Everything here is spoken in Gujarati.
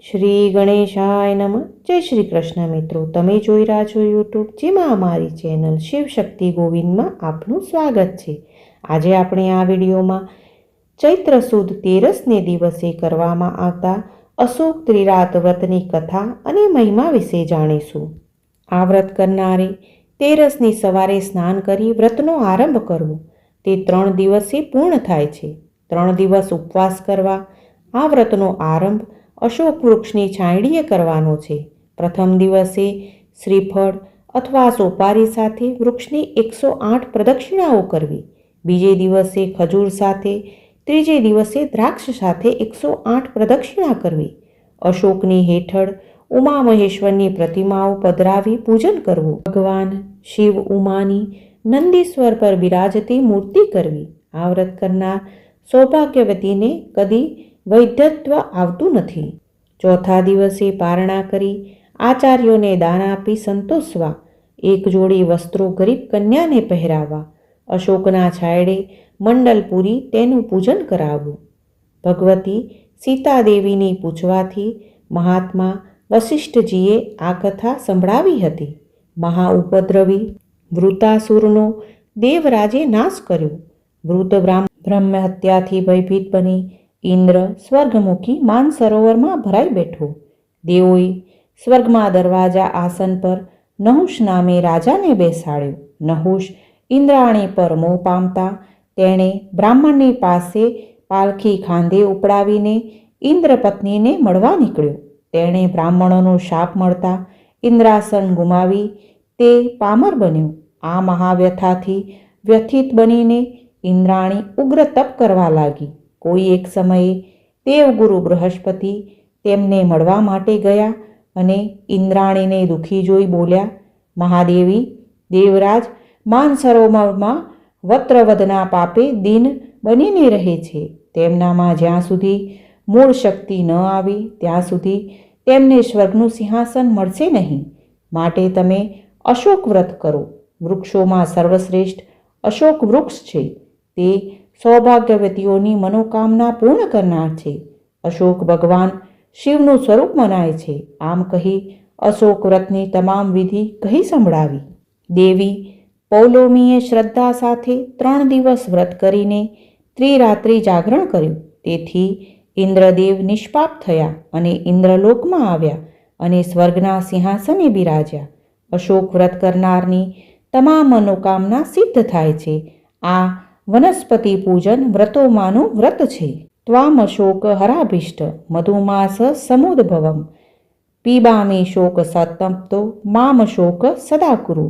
શ્રી ગણેશાય નમઃ. જય શ્રી કૃષ્ણ મિત્રો. તમે જોઈ રહ્યા છો યુટ્યુબ, જેમાં અમારી ચેનલ શિવશક્તિ ગોવિંદમાં આપનું સ્વાગત છે. આજે આપણે આ વિડીયોમાં ચૈત્ર સુદ 13ને દિવસે કરવામાં આવતા અશોક ત્રિરાત વ્રતની કથા અને મહિમા વિશે જાણીશું. આ વ્રત કરનારે 13ની સવારે સ્નાન કરી વ્રતનો આરંભ કરવો. તે 3 દિવસે પૂર્ણ થાય છે. 3 દિવસ ઉપવાસ કરવા. આ વ્રતનો આરંભ અશોક વૃક્ષની છાંયડીએ કરવાનો છે. પ્રથમ દિવસે શ્રીફળ અથવા સોપારી સાથે વૃક્ષની 108 પ્રદક્ષિણાઓ કરવી. બીજે દિવસે ખજૂર સાથે, ત્રીજે દિવસે દ્રાક્ષ સાથે 108 પ્રદક્ષિણા કરવી. અશોકની હેઠળ ઉમા મહેશ્વરની પ્રતિમાઓ પધરાવી પૂજન કરવું. ભગવાન શિવ ઉમાની નંદીશ્વર પર બિરાજતી મૂર્તિ કરવી. આ વ્રત કરનાર સૌભાગ્યવતીને કદી વૈધત્વ આવતું નથી. ચોથા દિવસે પારણા કરી આચાર્યોને દાન આપી સંતોષવા. એક જોડી વસ્ત્રો ગરીબ કન્યાને પહેરાવવા. અશોકના છાંયડે મંડલ પૂરી તેનું પૂજન કરાવવું. ભગવતી સીતાદેવીની પૂછવાથી મહાત્મા વશિષ્ઠજીએ આ કથા સંભળાવી હતી. મહાઉપદ્રવી વૃતાસુરનો દેવરાજે નાશ કર્યો. વૃત બ્રહ્મ હત્યાથી ભયભીત બની ઇન્દ્ર સ્વર્ગમુખી માનસરોવરમાં ભરાઈ બેઠો. દેવોએ સ્વર્ગમાં દરવાજા આસન પર નહુષ નામે રાજાને બેસાડ્યો. નહુષ ઇન્દ્રાણી પર મોહ પામતા તેણે બ્રાહ્મણની પાસે પાલખી ખાંધે ઉપડાવીને ઇન્દ્રપત્નીને મળવા નીકળ્યો. તેણે બ્રાહ્મણોનો શાપ મળતા ઇન્દ્રાસન ગુમાવી તે પામર બન્યો. આ મહાવ્યથાથી વ્યથિત બનીને ઇન્દ્રાણી ઉગ્ર તપ કરવા લાગી. કોઈ એક સમયે દેવગુરુ બૃહસ્પતિ તેમને મળવા માટે ગયા અને ઇન્દ્રાણીને દુઃખી જોઈ બોલ્યા, મહાદેવી, દેવરાજ માનસરોવરમાં વત્રવદના પાપે દીન બનીને રહે છે. તેમનામાં જ્યાં સુધી મૂળ શક્તિ ન આવી ત્યાં સુધી તેમને સ્વર્ગનું સિંહાસન મળશે નહીં. માટે તમે અશોક વ્રત કરો. વૃક્ષોમાં સર્વશ્રેષ્ઠ અશોક વૃક્ષ છે. તે સૌભાગ્યવતીઓની મનોકામના પૂર્ણ કરનાર છે. અશોક ભગવાન શિવનું સ્વરૂપ મનાય છે. આમ કહી અશોક વ્રતની તમામ વિધિ કહી સંભળાવી. દેવી પૌલોમીએ શ્રદ્ધા સાથે 3 દિવસ વ્રત કરીને ત્રિરાત્રિ જાગરણ કર્યું. તેથી ઇન્દ્રદેવ નિષ્પાપ થયા અને ઇન્દ્રલોકમાં આવ્યા અને સ્વર્ગના સિંહાસને બિરાજ્યા. અશોક વ્રત કરનારની તમામ મનોકામના સિદ્ધ થાય છે. આ વનસ્પતિ પૂજન વ્રતોમાંનું વ્રત છે. ત્વામ અશોક હરાભીષ્ટ મધુમાસ સમુદ્ભવમ પીબામી શોક સતપ્તો મામ શોક સદા કુરુ.